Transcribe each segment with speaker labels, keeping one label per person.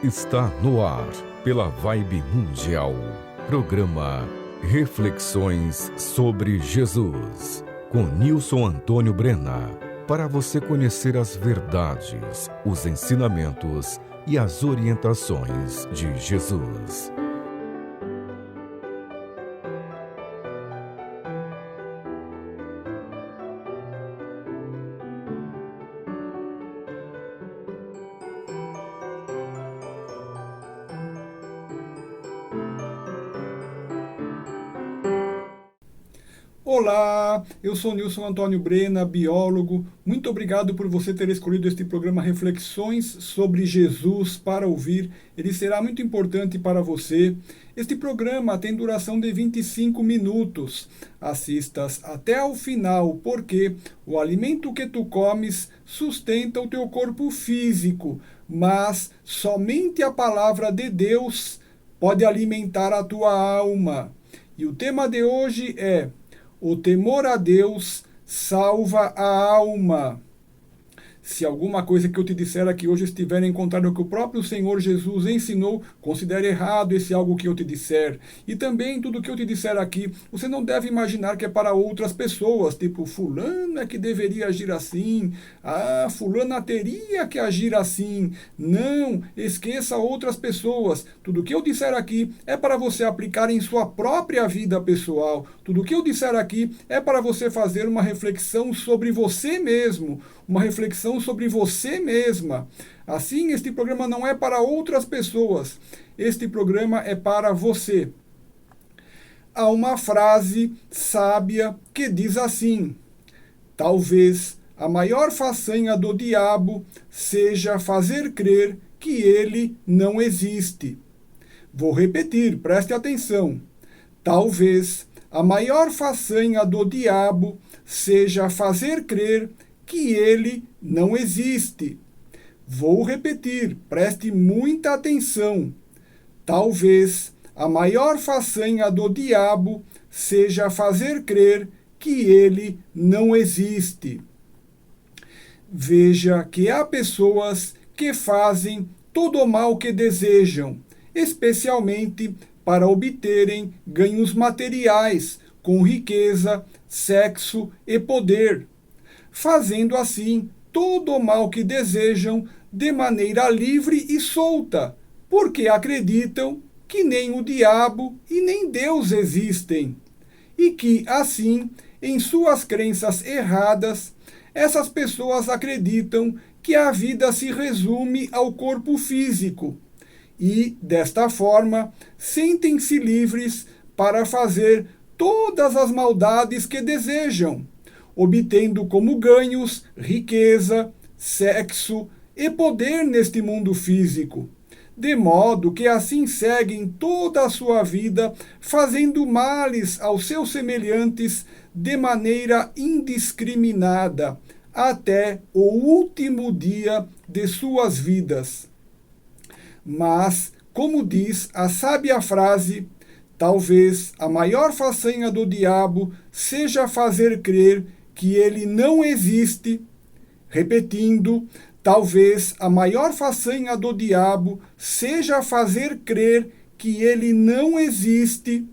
Speaker 1: Está no ar, pela Vibe Mundial, programa Reflexões sobre Jesus, com Nilson Antônio Brena, para você conhecer as verdades, os ensinamentos e as orientações de Jesus.
Speaker 2: Olá, eu sou Nilson Antônio Brena, biólogo. Muito obrigado por você ter escolhido este programa Reflexões sobre Jesus para ouvir. Ele será muito importante para você. Este programa tem duração de 25 minutos. Assistas até ao final, porque o alimento que tu comes sustenta o teu corpo físico, mas somente a palavra de Deus pode alimentar a tua alma. E o tema de hoje é: o temor a Deus salva a alma. Se alguma coisa que eu te disser aqui hoje estiver em contrário ao que o próprio Senhor Jesus ensinou, considere errado esse algo que eu te disser. E também tudo que eu te disser aqui, você não deve imaginar que é para outras pessoas, tipo, fulano é que deveria agir assim, fulana teria que agir assim. Não, esqueça outras pessoas. Tudo que eu disser aqui é para você aplicar em sua própria vida pessoal. Tudo que eu disser aqui é para você fazer uma reflexão sobre você mesmo, uma reflexão sobre você mesma. Assim, este programa não é para outras pessoas. Este programa é para você. Há uma frase sábia que diz assim: talvez a maior façanha do diabo seja fazer crer que ele não existe. Vou repetir, preste atenção. Talvez a maior façanha do diabo seja fazer crer que ele não existe. Vou repetir, preste muita atenção. Talvez a maior façanha do diabo seja fazer crer que ele não existe. Veja que há pessoas que fazem todo o mal que desejam, especialmente para obterem ganhos materiais com riqueza, sexo e poder, fazendo assim todo o mal que desejam de maneira livre e solta, porque acreditam que nem o diabo e nem Deus existem, e que, assim, em suas crenças erradas, essas pessoas acreditam que a vida se resume ao corpo físico, e, desta forma, sentem-se livres para fazer todas as maldades que desejam, obtendo como ganhos riqueza, sexo e poder neste mundo físico, de modo que assim seguem toda a sua vida fazendo males aos seus semelhantes de maneira indiscriminada, até o último dia de suas vidas. Mas, como diz a sábia frase, talvez a maior façanha do diabo seja fazer crer que ele não existe. Repetindo, talvez a maior façanha do diabo seja fazer crer que ele não existe.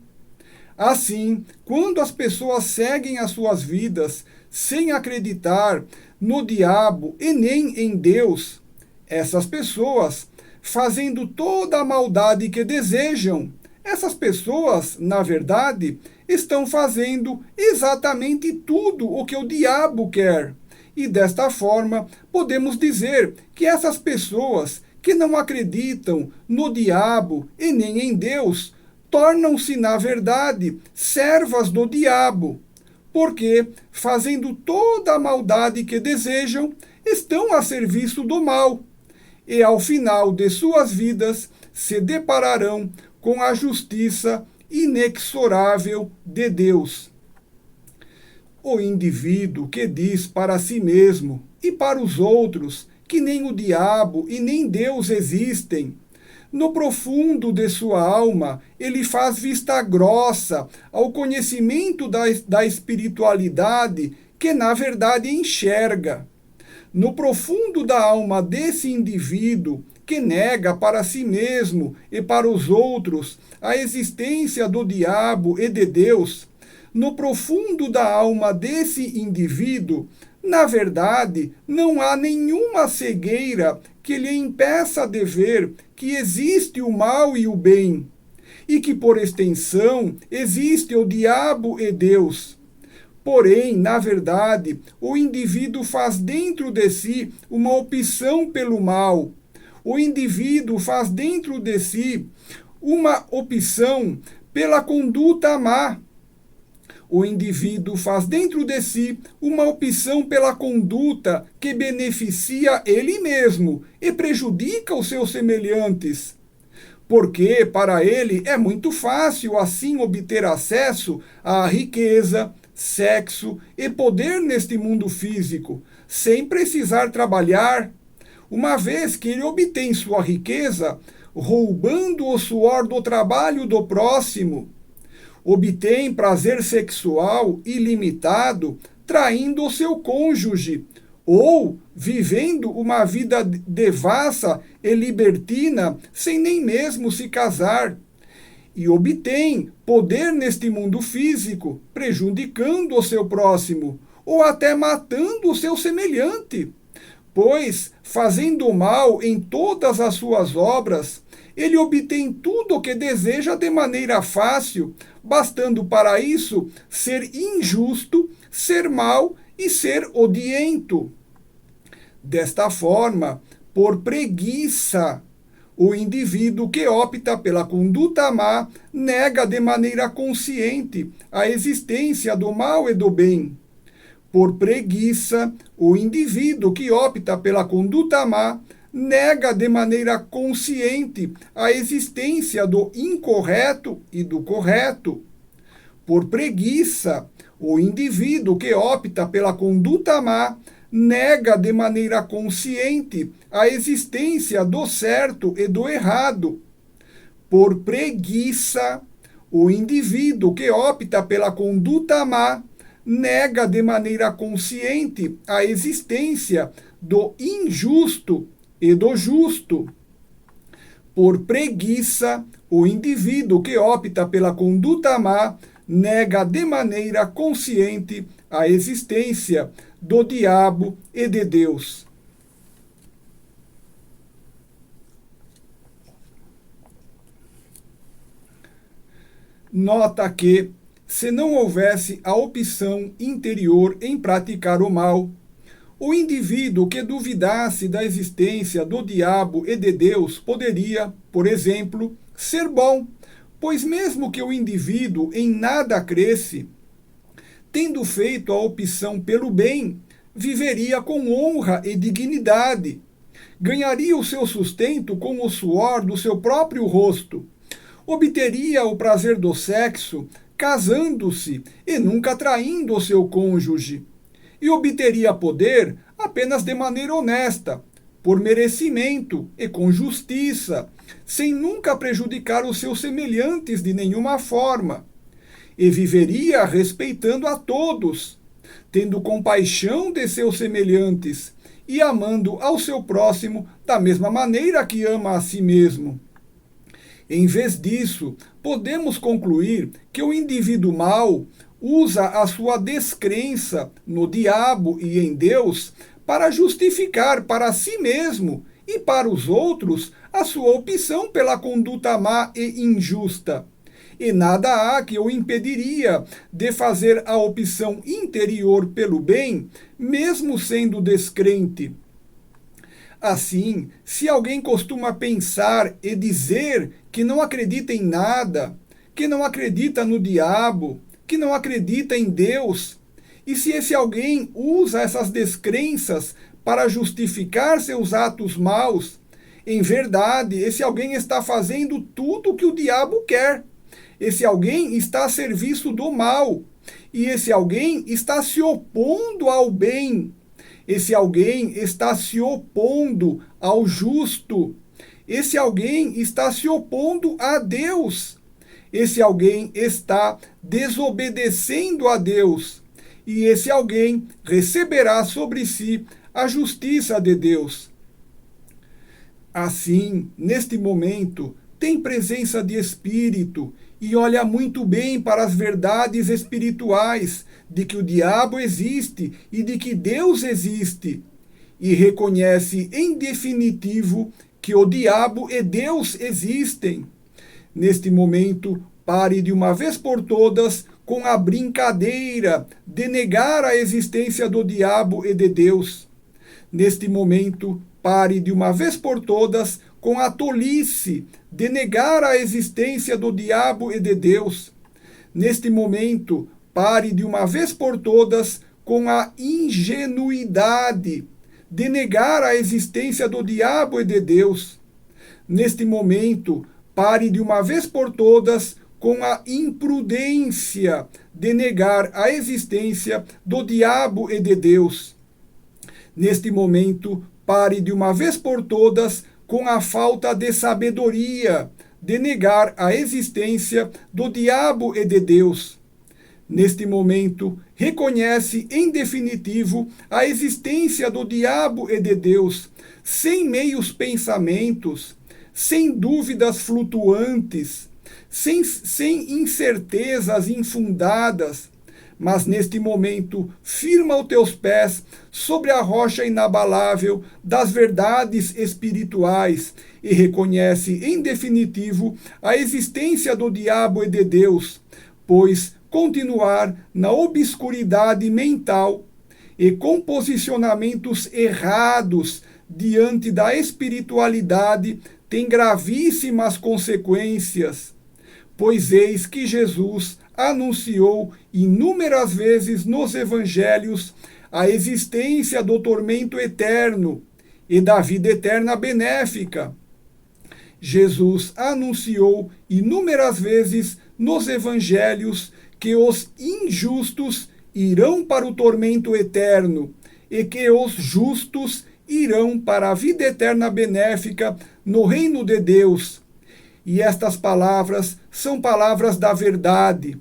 Speaker 2: Assim, quando as pessoas seguem as suas vidas sem acreditar no diabo e nem em Deus, essas pessoas, fazendo toda a maldade que desejam, essas pessoas, na verdade, estão fazendo exatamente tudo o que o diabo quer. E desta forma, podemos dizer que essas pessoas que não acreditam no diabo e nem em Deus, tornam-se, na verdade, servas do diabo, porque, fazendo toda a maldade que desejam, estão a serviço do mal, e ao final de suas vidas se depararão com a justiça inexorável de Deus. O indivíduo que diz para si mesmo e para os outros que nem o diabo e nem Deus existem, no profundo de sua alma, ele faz vista grossa ao conhecimento da espiritualidade que, na verdade, enxerga. No profundo da alma desse indivíduo que nega para si mesmo e para os outros a existência do diabo e de Deus, no profundo da alma desse indivíduo, na verdade, não há nenhuma cegueira que lhe impeça de ver que existe o mal e o bem, e que, por extensão, existe o diabo e Deus. Porém, na verdade, o indivíduo faz dentro de si uma opção pelo mal. O indivíduo faz dentro de si uma opção pela conduta má. O indivíduo faz dentro de si uma opção pela conduta que beneficia ele mesmo e prejudica os seus semelhantes. Porque para ele é muito fácil assim obter acesso à riqueza, sexo e poder neste mundo físico, sem precisar trabalhar, uma vez que ele obtém sua riqueza roubando o suor do trabalho do próximo. Obtém prazer sexual ilimitado traindo o seu cônjuge, ou vivendo uma vida devassa e libertina sem nem mesmo se casar. E obtém poder neste mundo físico, prejudicando o seu próximo, ou até matando o seu semelhante. Pois, fazendo mal em todas as suas obras, ele obtém tudo o que deseja de maneira fácil, bastando para isso ser injusto, ser mau e ser odiento. Desta forma, por preguiça, o indivíduo que opta pela conduta má nega de maneira consciente a existência do mal e do bem. Por preguiça, o indivíduo que opta pela conduta má nega de maneira consciente a existência do incorreto e do correto. Por preguiça, o indivíduo que opta pela conduta má nega de maneira consciente a existência do certo e do errado. Por preguiça, o indivíduo que opta pela conduta má nega de maneira consciente a existência do injusto e do justo. Por preguiça, o indivíduo que opta pela conduta má nega de maneira consciente a existência do diabo e de Deus. Nota que, se não houvesse a opção interior em praticar o mal, o indivíduo que duvidasse da existência do diabo e de Deus poderia, por exemplo, ser bom, pois mesmo que o indivíduo em nada cresce, tendo feito a opção pelo bem, viveria com honra e dignidade, ganharia o seu sustento com o suor do seu próprio rosto, obteria o prazer do sexo, casando-se e nunca traindo o seu cônjuge, e obteria poder apenas de maneira honesta, por merecimento e com justiça, sem nunca prejudicar os seus semelhantes de nenhuma forma, e viveria respeitando a todos, tendo compaixão de seus semelhantes e amando ao seu próximo da mesma maneira que ama a si mesmo. Em vez disso, podemos concluir que o indivíduo mau usa a sua descrença no diabo e em Deus para justificar para si mesmo e para os outros a sua opção pela conduta má e injusta. E nada há que o impediria de fazer a opção interior pelo bem, mesmo sendo descrente. Assim, se alguém costuma pensar e dizer que não acredita em nada, que não acredita no diabo, que não acredita em Deus, e se esse alguém usa essas descrenças para justificar seus atos maus, em verdade, esse alguém está fazendo tudo o que o diabo quer. Esse alguém está a serviço do mal, e esse alguém está se opondo ao bem. Esse alguém está se opondo ao justo. Esse alguém está se opondo a Deus. Esse alguém está desobedecendo a Deus. E esse alguém receberá sobre si a justiça de Deus. Assim, neste momento, tem presença de espírito e olha muito bem para as verdades espirituais de que o diabo existe e de que Deus existe, e reconhece em definitivo que o diabo e Deus existem. Neste momento, pare de uma vez por todas com a brincadeira de negar a existência do diabo e de Deus. Neste momento, pare de uma vez por todas com a tolice de negar a existência do diabo e de Deus. Neste momento, pare de uma vez por todas com a ingenuidade de negar a existência do diabo e de Deus. Neste momento, pare de uma vez por todas com a imprudência de negar a existência do diabo e de Deus. Neste momento, pare de uma vez por todas com a falta de sabedoria de negar a existência do diabo e de Deus. Neste momento, reconhece em definitivo a existência do diabo e de Deus, sem meios pensamentos, sem dúvidas flutuantes, sem incertezas infundadas, mas neste momento firma os teus pés sobre a rocha inabalável das verdades espirituais e reconhece em definitivo a existência do diabo e de Deus, pois continuar na obscuridade mental e com posicionamentos errados diante da espiritualidade tem gravíssimas consequências, pois eis que Jesus anunciou inúmeras vezes nos evangelhos a existência do tormento eterno e da vida eterna benéfica. Jesus anunciou inúmeras vezes nos evangelhos que os injustos irão para o tormento eterno e que os justos irão para a vida eterna benéfica no reino de Deus. E estas palavras são palavras da verdade.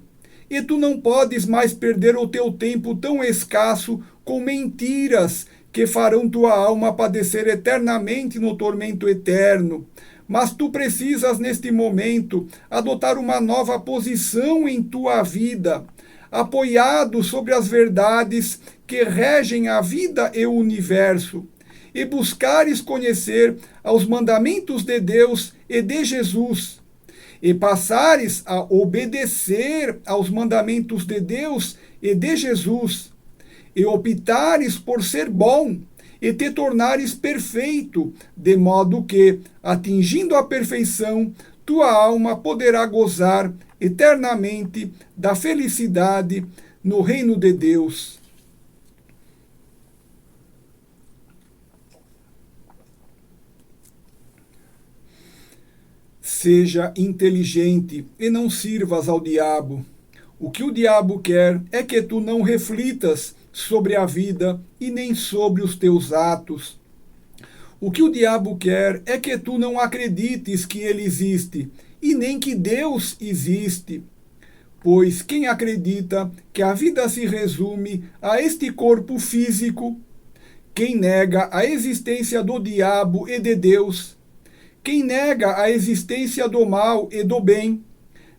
Speaker 2: E tu não podes mais perder o teu tempo tão escasso com mentiras que farão tua alma padecer eternamente no tormento eterno. Mas tu precisas, neste momento, adotar uma nova posição em tua vida, apoiado sobre as verdades que regem a vida e o universo, e buscares conhecer aos mandamentos de Deus e de Jesus, e passares a obedecer aos mandamentos de Deus e de Jesus, e optares por ser bom, e te tornares perfeito, de modo que, atingindo a perfeição, tua alma poderá gozar eternamente da felicidade no reino de Deus. Seja inteligente e não sirvas ao diabo. O que o diabo quer é que tu não reflitas sobre a vida e nem sobre os teus atos. O que o diabo quer é que tu não acredites que ele existe e nem que Deus existe. Pois quem acredita que a vida se resume a este corpo físico, quem nega a existência do diabo e de Deus, quem nega a existência do mal e do bem,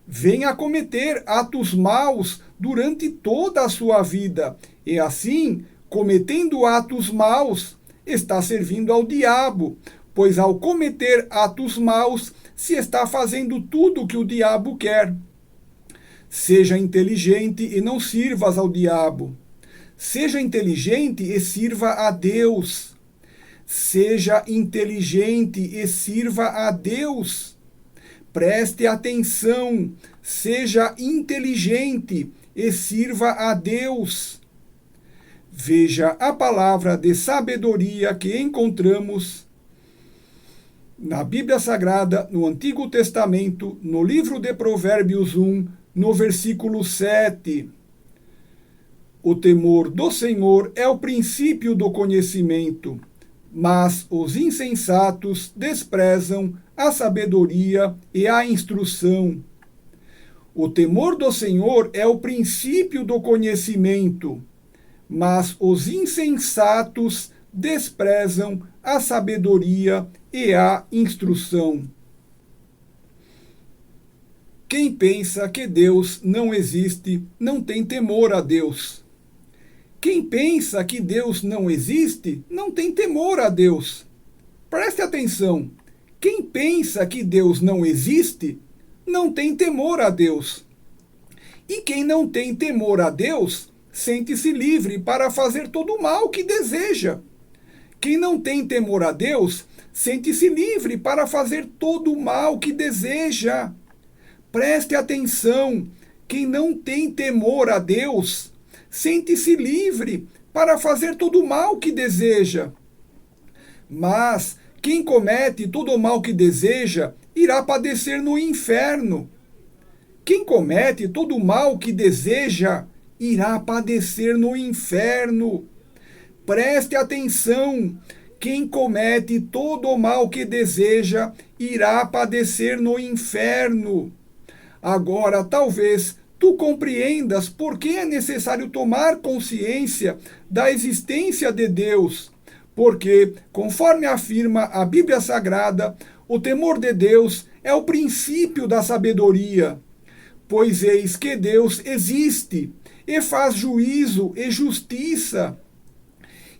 Speaker 2: vem a cometer atos maus durante toda a sua vida, e assim, cometendo atos maus, está servindo ao diabo, pois ao cometer atos maus, se está fazendo tudo o que o diabo quer. Seja inteligente e não sirvas ao diabo. Seja inteligente e sirva a Deus. Seja inteligente e sirva a Deus. Preste atenção, seja inteligente e sirva a Deus. Veja a palavra de sabedoria que encontramos na Bíblia Sagrada, no Antigo Testamento, no livro de Provérbios 1, no versículo 7. O temor do Senhor é o princípio do conhecimento, mas os insensatos desprezam a sabedoria e a instrução. O temor do Senhor é o princípio do conhecimento, mas os insensatos desprezam a sabedoria e a instrução. Quem pensa que Deus não existe, não tem temor a Deus. Quem pensa que Deus não existe, não tem temor a Deus. Preste atenção. Quem pensa que Deus não existe, não tem temor a Deus. E quem não tem temor a Deus, sente-se livre para fazer todo o mal que deseja. Quem não tem temor a Deus, sente-se livre para fazer todo o mal que deseja. Preste atenção. Quem não tem temor a Deus, sente-se livre para fazer todo o mal que deseja. Mas quem comete todo o mal que deseja, irá padecer no inferno. Quem comete todo o mal que deseja, irá padecer no inferno. Preste atenção. Quem comete todo o mal que deseja, irá padecer no inferno. Agora, talvez tu compreendas por que é necessário tomar consciência da existência de Deus. Porque, conforme afirma a Bíblia Sagrada, o temor de Deus é o princípio da sabedoria. Pois eis que Deus existe e faz juízo e justiça,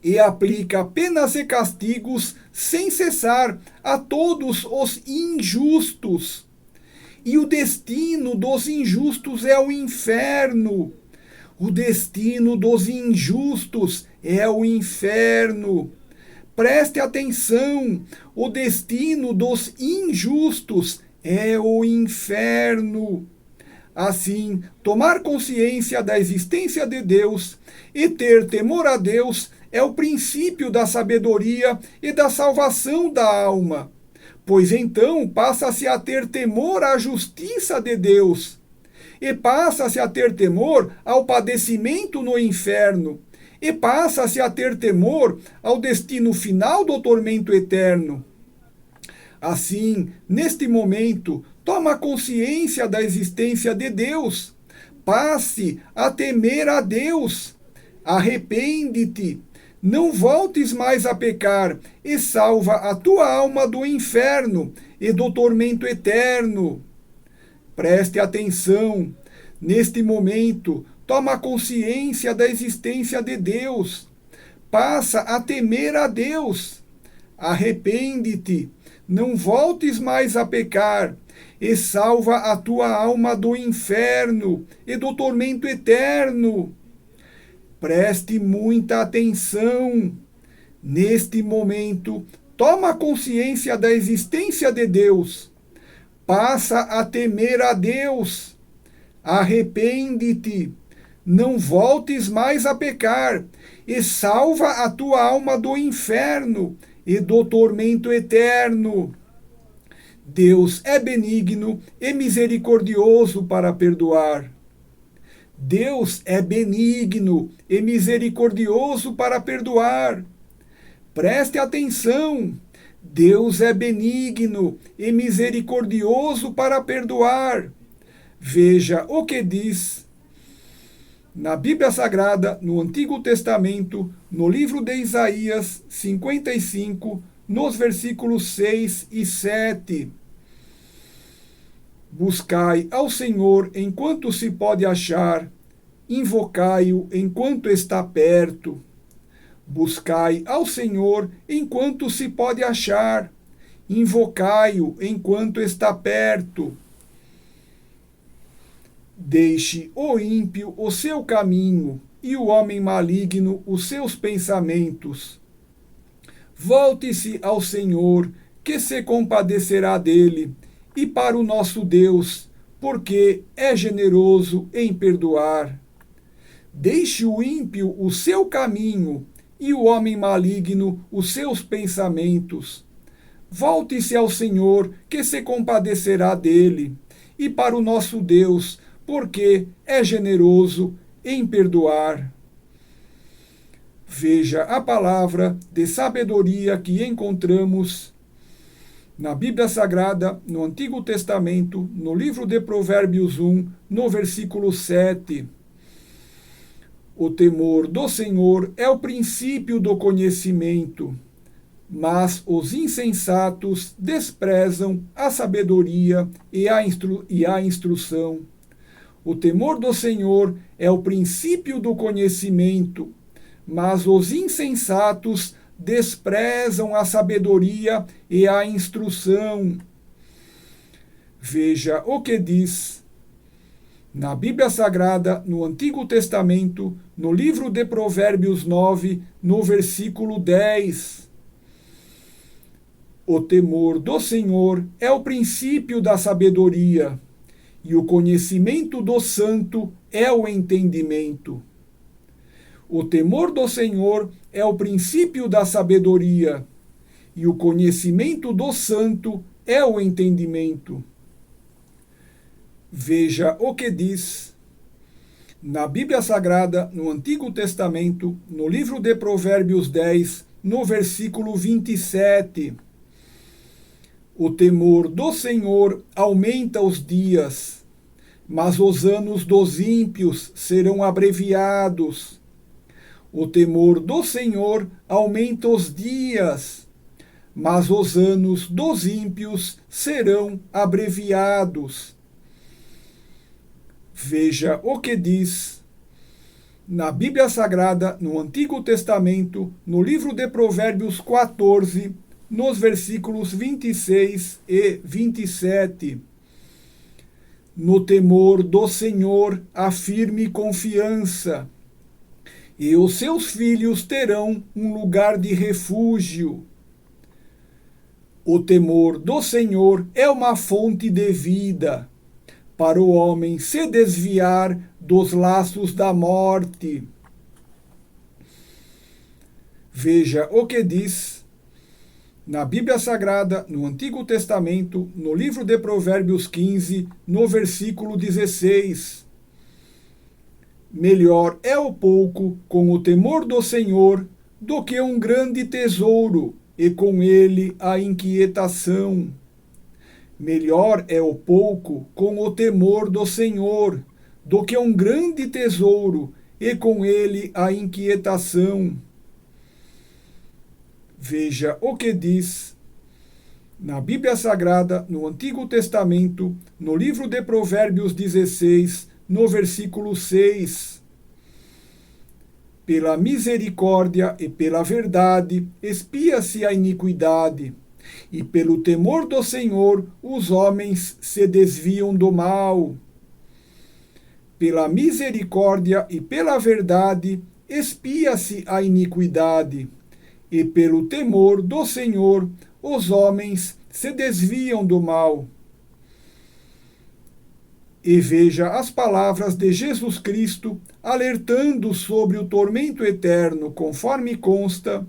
Speaker 2: e aplica penas e castigos sem cessar a todos os injustos. E o destino dos injustos é o inferno. O destino dos injustos é o inferno. Preste atenção, o destino dos injustos é o inferno. Assim, tomar consciência da existência de Deus e ter temor a Deus é o princípio da sabedoria e da salvação da alma. Pois então passa-se a ter temor à justiça de Deus, e passa-se a ter temor ao padecimento no inferno, e passa-se a ter temor ao destino final do tormento eterno. Assim, neste momento, toma consciência da existência de Deus, passe a temer a Deus, arrepende-te, não voltes mais a pecar e salva a tua alma do inferno e do tormento eterno. Preste atenção. Neste momento, toma consciência da existência de Deus. Passa a temer a Deus. Arrepende-te. Não voltes mais a pecar e salva a tua alma do inferno e do tormento eterno. Preste muita atenção. Neste momento, toma consciência da existência de Deus. Passa a temer a Deus. Arrepende-te. Não voltes mais a pecar e salva a tua alma do inferno e do tormento eterno. Deus é benigno e misericordioso para perdoar. Deus é benigno e misericordioso para perdoar. Preste atenção. Deus é benigno e misericordioso para perdoar. Veja o que diz na Bíblia Sagrada, no Antigo Testamento, no livro de Isaías 55, nos versículos 6 e 7. Buscai ao Senhor enquanto se pode achar, invocai-o enquanto está perto. Buscai ao Senhor enquanto se pode achar, invocai-o enquanto está perto. Deixe o ímpio o seu caminho e o homem maligno os seus pensamentos. Volte-se ao Senhor, que se compadecerá dele, e para o nosso Deus, porque é generoso em perdoar. Deixe o ímpio o seu caminho e o homem maligno os seus pensamentos. Volte-se ao Senhor, que se compadecerá dele, e para o nosso Deus, porque é generoso em perdoar. Veja a palavra de sabedoria que encontramos na Bíblia Sagrada, no Antigo Testamento, no livro de Provérbios 1, no versículo 7. O temor do Senhor é o princípio do conhecimento, mas os insensatos desprezam a sabedoria e a instrução. O temor do Senhor é o princípio do conhecimento, mas os insensatos desprezam a sabedoria e a instrução. Veja o que diz na Bíblia Sagrada, no Antigo Testamento, no livro de Provérbios 9, no versículo 10. O temor do Senhor é o princípio da sabedoria, e o conhecimento do santo é o entendimento. O temor do Senhor é o princípio da sabedoria, e o conhecimento do santo é o entendimento. Veja o que diz na Bíblia Sagrada, no Antigo Testamento, no livro de Provérbios 10, no versículo 27. O temor do Senhor aumenta os dias, mas os anos dos ímpios serão abreviados. O temor do Senhor aumenta os dias, mas os anos dos ímpios serão abreviados. Veja o que diz na Bíblia Sagrada, no Antigo Testamento, no livro de Provérbios 14, nos versículos 26 e 27. No temor do Senhor há firme confiança, e os seus filhos terão um lugar de refúgio. O temor do Senhor é uma fonte de vida, para o homem se desviar dos laços da morte. Veja o que diz na Bíblia Sagrada, no Antigo Testamento, no livro de Provérbios 15, no versículo 16. Melhor é o pouco com o temor do Senhor do que um grande tesouro e com ele a inquietação. Melhor é o pouco com o temor do Senhor do que um grande tesouro e com ele a inquietação. Veja o que diz na Bíblia Sagrada, no Antigo Testamento, no livro de Provérbios 16, no versículo 6. Pela misericórdia e pela verdade expia-se a iniquidade, e pelo temor do Senhor os homens se desviam do mal. Pela misericórdia e pela verdade expia-se a iniquidade, e pelo temor do Senhor os homens se desviam do mal. E veja as palavras de Jesus Cristo alertando sobre o tormento eterno, conforme consta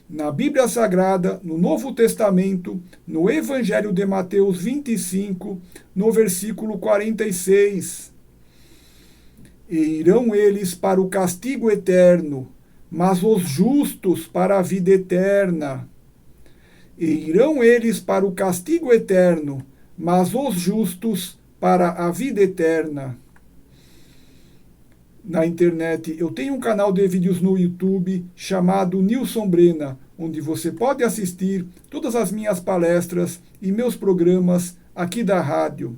Speaker 2: na Bíblia Sagrada, no Novo Testamento, no Evangelho de Mateus 25, no versículo 46. E irão eles para o castigo eterno, mas os justos para a vida eterna. E irão eles para o castigo eterno, mas os justos para a vida eterna. Na internet, eu tenho um canal de vídeos no YouTube chamado Nilson Brena, onde você pode assistir todas as minhas palestras e meus programas aqui da rádio.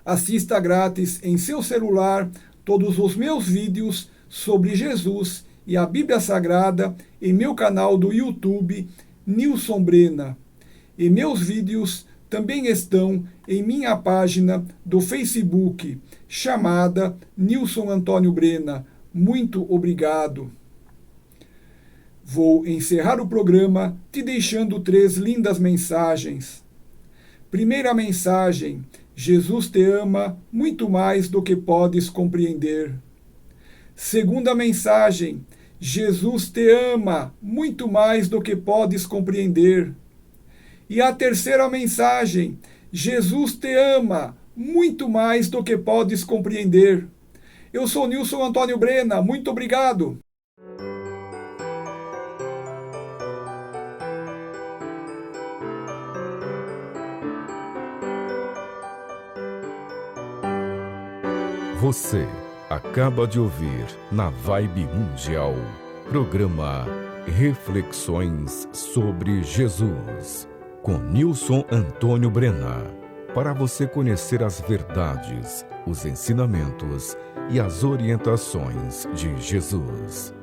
Speaker 2: Assista grátis em seu celular todos os meus vídeos sobre Jesus e a Bíblia Sagrada em meu canal do YouTube, Nilson Brena. E meus vídeos também estão em minha página do Facebook, chamada Nilson Antônio Brena. Muito obrigado. Vou encerrar o programa te deixando 3 lindas mensagens. Primeira mensagem: Jesus te ama muito mais do que podes compreender. Segunda mensagem: Jesus te ama muito mais do que podes compreender. E a terceira mensagem: Jesus te ama muito mais do que podes compreender. Eu sou Nilson Antônio Brena, muito obrigado.
Speaker 1: Você acaba de ouvir na Vibe Mundial, programa Reflexões sobre Jesus, com Nilson Antônio Brena, para você conhecer as verdades, os ensinamentos e as orientações de Jesus.